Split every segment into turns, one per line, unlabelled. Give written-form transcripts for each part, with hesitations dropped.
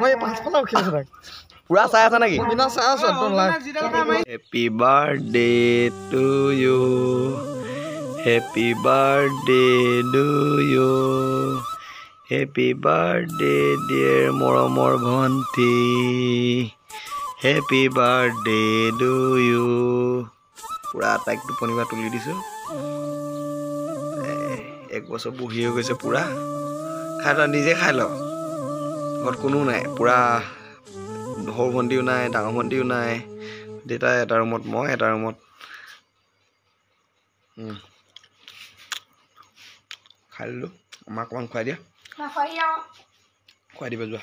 মই 5 ফলা উঠি আছো তাক
পুৰা চাই আছা নেকি
বিনা চাই আছো একদম live
happy birthday to you happy birthday to you happy birthday dear মৰমৰ ভণ্টি হ্যাপি বাৰ্থডে টু ইউ পুৰা তাইক টোপনিবা তুলি দিছো 1 বছৰ বহি হৈ গৈছে পুৰা খাই ল নিজে খাই ল ঘৰত কোনো নাই পুৰা সৰু ভণ্টিও নাই ডাঙৰ ভণ্টিও নাই দেউতা এটা ৰুমত মই এটা ৰুমত খাই ললো আমাক অকণমান খুৱাই দিয়া খুৱাই দিবা যোৱা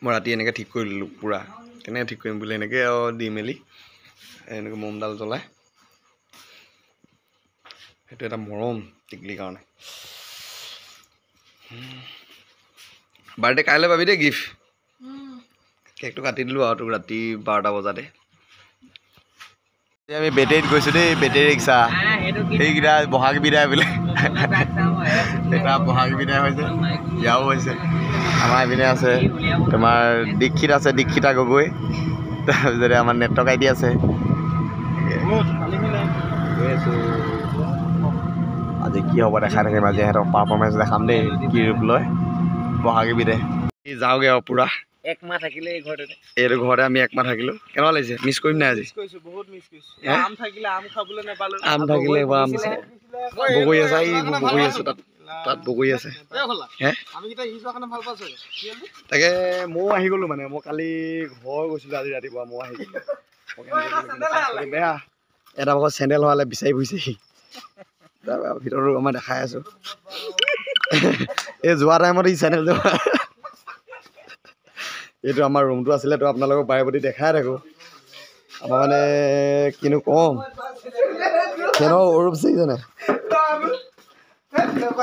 মই ৰাতি এনেকৈ ঠিক কৰি ললোঁ পুৰা কেনেকৈ ঠিক কৰিম বুলি এনেকৈ দি মেলি এনেকৈ মমডাল জ্বলাই সেইটো এটা মৰম টিকলিৰ কাৰণে বাৰ্থডে কাইলৈ পাবি দেই গিফ্ট কেকটো কাটি দিলোঁ আৰু তোক ৰাতি 12টা বজাতে আমি বেটেৰীত গৈছোঁ দেই বেটেৰী ৰিক্সা সেইকেইটা বহাগ বিদায় বোলে এটা বহাগ বিদায় হৈছে ইয়াও হৈছে আমাৰ এইপিনে আছে তোমাৰ দীক্ষিত আছে দীক্ষিতা গগৈ তাৰপিছতে আমাৰ নেটৱৰ্ক আইডি আছে আজি কি হ'ব দেখাই থাকিম আজি সিহঁতক পাৰফৰ্মেঞ্চ দেখাম দেই কি ৰূপ লয় বহাগী বিদায় যাওঁগৈ আৰু পুৰা
1 মাহ থাকিলে এই ঘৰতে
এইটো ঘৰতে আমি 1 মাহ থাকিলোঁ কেনেকুৱা লাগিছে মিছ কৰিম নাই আজি
বহুত মিছ কৰিছো আম থাকিলে আম খাবলৈ নাপালো
আম থাকিলে এবাৰ আম বগৰী আছে এই বগৰী আছে তাত বগৰী আছে হে তাকে ময়ো আহি গ'লোঁ মানে মই কালি ঘৰ গৈছিলোঁ আজি ৰাতিপুৱা মই আহি গ'লোঁ বেয়া এটা ভাগত চেণ্ডেল হোৱালে বিচাৰি ফুৰিছেহি তাৰপৰা ভিতৰতো আমাৰ দেখাই আছোঁ এই যোৱা টাইমত এই চেণ্ডেল যোৱা এইটো আমাৰ ৰুমটো আছিলেতো আপোনালোকক বাৰে প্ৰতি দেখাই থাকোঁ আমাৰ মানে কিনো ক'ম ফেনৰ অৰূপ চাইছেনে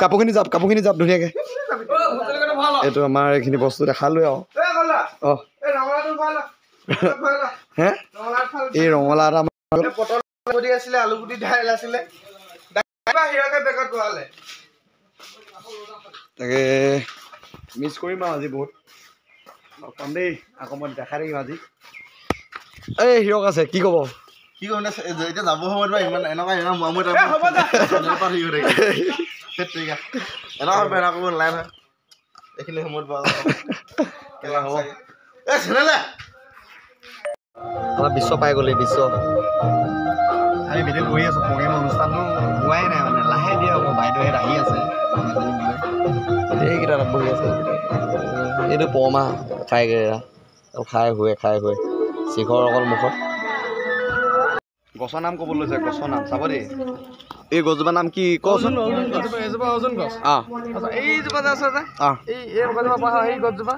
কাপোৰখিনি জাপ ধুনীয়াকৈ এইটো আমাৰ এইখিনি বস্তু দেখালোৱে আৰু অঁ হে এই ৰঙালাও এটা
আছিলে আলুগুটি দাইল আছিলে
তাকে মিছ কৰিম আৰু আজি বহুত কম দেই আকৌ মই দেখাই থাকিম আজি এই হিৰক আছে কি ক'ব
কি ক'ম এতিয়া যাব সময়ত বা ইমান এনেকুৱা এইখিনি সময়ত
আমাৰ বিশ্ব পাই গ'লি বিশ্ব আমি ভিডিঅ' কৰি আছোঁ প্ৰগ্ৰেম অনুষ্ঠানটো হোৱাই নাই মানে লাহে দিয়ে আকৌ বাইদেউহেঁত আহি আছে এইকেইটা তাত বহি আছে এইটো পৰমা খাইগৈ খাই শুৱে শিখৰ অকল মুখত গছৰ নাম ক'ব লৈছে গছৰ নাম চাব দেই এই গছজোপাৰ নাম কি কচোন
এইজোপা অৰ্জুন গছ এইজোপা যে আছে যে এই গছজোপা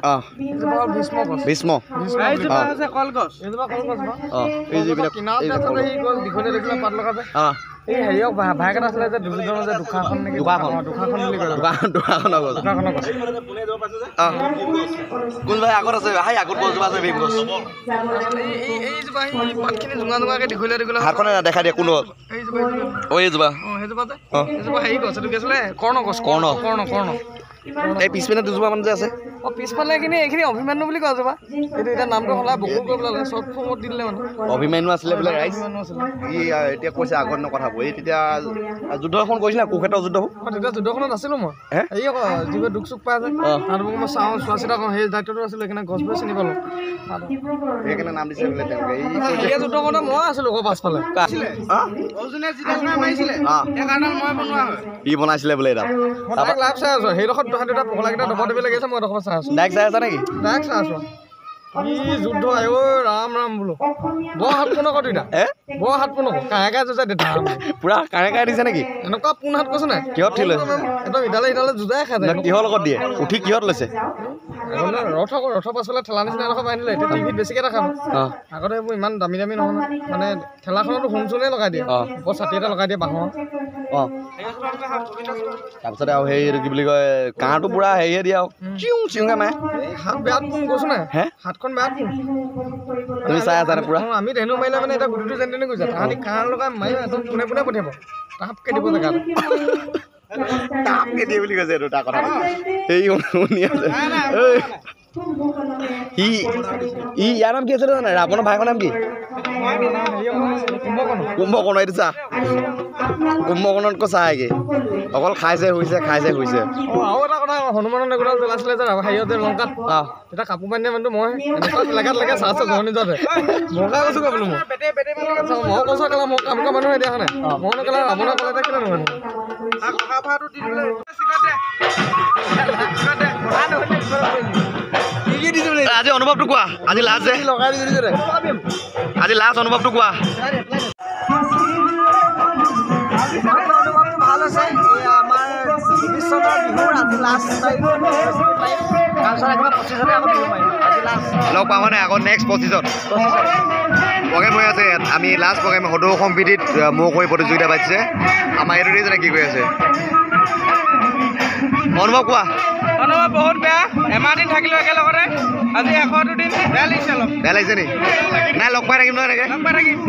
ভীষ্ম
কলগছ এইজোপা কলগছ
এই যিবিলাক
দীঘলীয়া দেখিলে পাত লগাবে এই হেৰিয়ক ভাইকেট আছিলে যে দুজনৰ যে দুখাখন নেকি দুখাখন বুলি কয়
দুখাখনৰ গছ কোন ভাই আগত আছে হাই আগত গছজোপা আছে ভীম গছ
এইজোপা পাতখিনি জোঙাকে দীঘলীয়া
হাতখনে দেখাই দিয়ে কোন এইজোপা
সেইজোপা হেৰি গছ এইটো কি আছিলে কৰ্ণ
এই পিছপিনে দুজোপা মান যে আছে
পিছফালে এইখিনি অভিমান্যু বুলি কয় জোপা এইটো এতিয়া নামটো সলাই বকুল কৰি পেলালে শ্বৰ্ট ফৰ্মত দি দিলে মানে
অভিমান্যু আছিলে বোলে ৰাইজ ই এতিয়া কৈছে আগত কথাবোৰ এই তেতিয়া যুদ্ধ এখন কৰিছিলে কুৰুক্ষেত্ৰৰ যুদ্ধ
তেতিয়া যুদ্ধখনত আছিলোঁ মই এই আকৌ যিবোৰ দুখ চুখ পাই আছে তাৰপৰা মই চাওঁ চোৱা চিতা কৰোঁ সেই দায়িত্বটো আছিলোঁ সেইকাৰণে গছবোৰ চিনি পালোঁ
সেইকাৰণে নাম দিছে বোলে তেওঁলোকে
এই যুদ্ধখনতে মই আছিলোঁ আকৌ পাছফালে
ই বনাইছিলে বোলে এডাল
লাভ চাই আছোঁ সেইডোখৰত দুটা পগলাকেইটা দবা দিব লাগিছে মই এডোখৰ চাই আছোঁ
ডাইৰেক্ট চাই আছা নেকি
ডাইৰেক্ট চাই আছোঁ কি যুদ্ধ ৰাম বোলো বৰ হাত পোন আকৌ দুইটা বৰ হাত পোন আকৌ কাহে যুঁজাই দেতা
পুৰা কাহে দিছে নেকি
এনেকুৱা পোন হাত কৈছে নাই
কিহত ঠিক লৈছে
একদম ইডালে যুঁজাই খাই যায়
কিহৰ লগত দিয়ে উঠি কিহত লৈছে
ৰথৰ পাছফালে ঠেলা নিচিনা এডোখৰ বান্ধি দিলে এতিয়া টিভিত বেছিকৈ দেখাব আগতে এইবোৰ ইমান দামী নহয় মানে ঠেলাখনতো হোম চোনে লগাই দিয়ে ওপৰত ছাতি এটা লগাই দিয়ে বাঁহৰ
তাৰপিছতে আৰু সেই কি বুলি কয় কাঁহটো পুৰা হেৰিয়ে দিয়ে আৰু চিউংকে মাৰে
হাত বেয়াত পোন কৈছো নাই হাতখন বেয়াত পোন
তুমি চাই আছা পুৰা
আমি ধেনু মাৰিলে মানে এতিয়া গুটিটো যেনে তেনে গৈছে তাহাঁতি কাঁহ লগাই মাৰি একদম পোনে পঠিয়াব তাহাঁতকৈ দিব জেগাত
তাপকে দিয়ে বুলি কৈছে এইটো তাৰ কথা এই শুনি আছে ই ইয়াৰ নাম কি আছিলে জানা আপোনাৰ ভাইকৰ নাম কি কুম্ভকৰ্ণ এইটো চা কুম্ভকৰ্ণতকৈ চাহ কি অকল খাইছে শুইছে
আৰু এটা কথা হনুমানৰ নেগুডাল জ্বলাইছিলে যে হেৰিয়তে লংকাত তেতিয়া কাপোৰ পানী মানুহটো মই এনেকুৱা লেগাত লেগে চাহ জহনি যোৱাতে মকা কৈছো বোলো মই কৈছো কেলা মই কাম কৰা মানুহ এতিয়া নাই মই নকলা আপোনাৰ কলে কেলে নহয়
আজি অনুভৱটো কোৱা আজি লাষ্ট যে
লগাই দিছো দে
আজি লাষ্ট অনুভৱটো কোৱা
ভাল আছে আমাৰ ভৱিষ্যতৰ বিহুৰ আজি লাষ্ট
লগ পাব নাই আকৌ নেক্সট 25ত প্ৰগ্ৰেম হৈ আছে আমি লাষ্ট প্ৰগ্ৰেম সদৌ সম্প্ৰীতিত মৌ কৰি প্ৰতিযোগিতা পাতিছে আমাৰ এইটোতে জানে কি কৰি আছে অনুভৱ কোৱা
অনুভৱ বহুত বেয়া এমাহ দিন থাকিলো একেলগতে আজি 102 দিন বেয়া লাগিছে অলপ
বেয়া লাগিছে নি নাই লগ পাই থাকিম নহয় এনেকৈ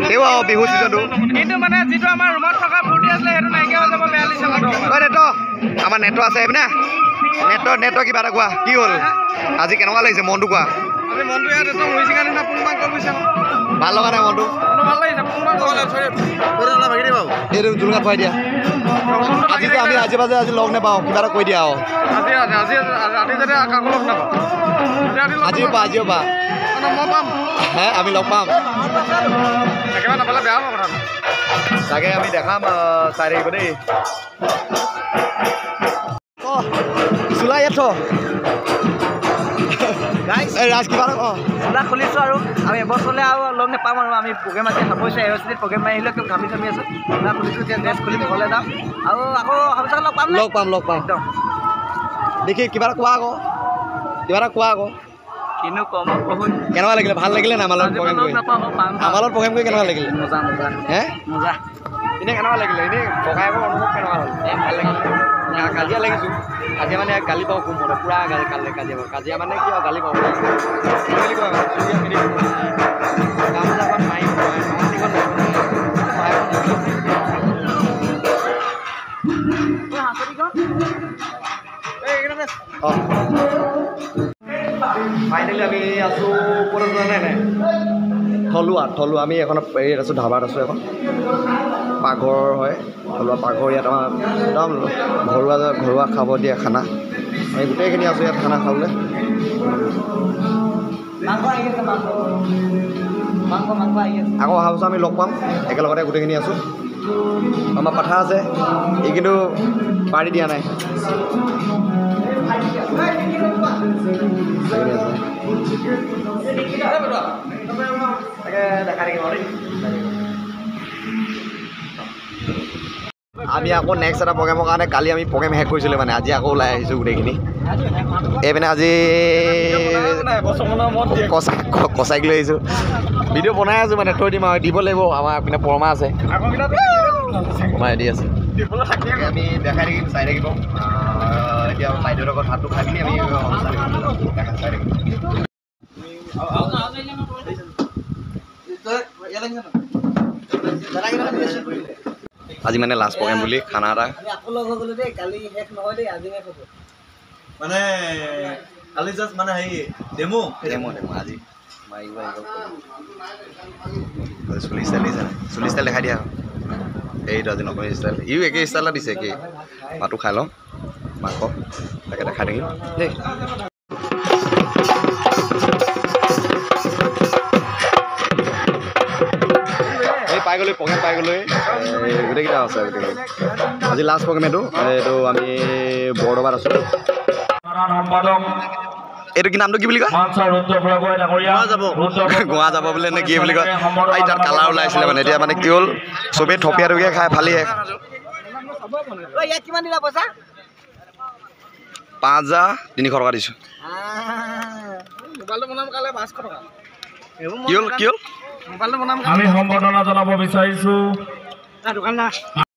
তেও আৰু বিহু ছিজনটো
কিন্তু মানে যিটো আমাৰ ৰুমত থকা ফূৰ্তি আছিলে সেইটো নাইকিয়া হৈ যাব বেয়া লাগিছে
নেট আমাৰ নেট আছে এইপিনে নেটৰ কিবা এটা কোৱা কি হ'ল আজি কেনেকুৱা লাগিছে মনটো কোৱা
আজি মনটো ইয়াত একদম হৈছিকা নিচিনা পুনপান কৰি গৈছে
ভাল লগা নাই মনটো
ভাল লাগিছে পুনপান
এইটো জোলঙাত ভৰাই দিয়া আজি যে আমি আজি বাজে আজি লগ নাপাওঁ কিবা এটা কৈ দিয়া আৰু আজিও পা হে আমি লগ পাম তাকে আমি দেখাম 4 তাৰিখে দেই চোলা ইয়াত ৰাজ কিবা
চোলা খুলিছোঁ আৰু আমি এবছৰলৈ আৰু লগ নাপাম আৰু আমি প্ৰগ্ৰেম আজি সামৰিছোঁ এৰ'চিটিত প্ৰগ্ৰেম মাৰি আহিলোঁ একদম ঘামি আছোঁ চোলা খুলিছোঁ এতিয়া ড্ৰেছ খুলিম ঘৰলৈ যাম আৰু আকৌ সামৰিছোঁ লগ পাম একদম
দেখি কিবা এটা কোৱা আকৌ
কিনো কম বহুত
কেনেকুৱা লাগিলে ভাল লাগিলে না আমাৰ লগত প্ৰগ্ৰেম কৰি কেনেকুৱা লাগিলে
মজা
হে
মজা
এনেই কেনেকুৱা লাগিলে এনেই ককায়েকৰ অনুভৱ কেনেকুৱা হ'ল ভাল লাগিলে কাজিয়া লাগিছোঁ কাজিয়া মানে গালি পাওঁ কোন মতে পূৰা কাজিয়া মানে কি আৰু গালি পাওঁ গামোচাখন মাৰি ফাইনেলি আমি আছোঁ ক'ত আছোঁ জানে থলুৱা আমি এখন হেৰিত আছোঁ ধাবাত আছোঁ এখন পাকঘৰ হয় থলুৱা পাকঘৰ ইয়াত আমাৰ একদম ঘৰুৱা খাব দিয়া খানা আমি গোটেইখিনি আছোঁ ইয়াত খানা খাবলৈ আকৌ অহা বছৰ আমি লগ পাম একেলগতে গোটেইখিনি আছোঁ আমাৰ পাঠা আছে ই কিন্তু পাৰ্টি দিয়া নাই আমি আকৌ নেক্সট এটা প্ৰগ্ৰেমৰ কাৰণে কালি আমি প্ৰগ্ৰেম শেষ কৰিছিলোঁ মানে আজি আকৌ ওলাই আহিছোঁ গোটেইখিনি এইপিনে আজি কচাইক লৈ আহিছোঁ ভিডিঅ' বনাই আছোঁ মানে থৈ দিম আৰু দিব লাগিব আমাৰ এইপিনে পৰমা আছে পৰমা দি আছে আমি দেখাই থাকিম চাই থাকিব এতিয়া বাইদেউৰ লগত ভাতটো খাই পিনি আমি চাই থাকিম আজি মানে লাষ্ট প্ৰগ্ৰেম বুলি খানা এটা মানে কালি জাষ্ট মানে হেৰি ডেমো আজি চুলি ষ্টাইল দেখাই দিয়া এইটো আজি নকৰি ষ্টাইল ইও একে ষ্টাইলত দিছে একেই মাতো খাই লওঁ মাংস তাকে দেখাই থাকিম দেই প্ৰগ্ৰেম পাই গ'লো গোটেইকেইটা আছে আজি লাষ্ট প্ৰগ্ৰেম এইটো আমি বৰদবাত আছোঁ এইটো কি নামটো কি বুলি কয় গোৱা যাব বোলে নে কি বুলি কয় এই তাত কালাৰ ওলাইছিলে মানে এতিয়া মানে কি হ'ল চবেই থপিয়া থপিয়া খাই ফালিয়ে 5,300 টকা দিছোঁ কি হ'ল
আমি সম্বৰ্ধনা জনাব বিচাৰিছোঁ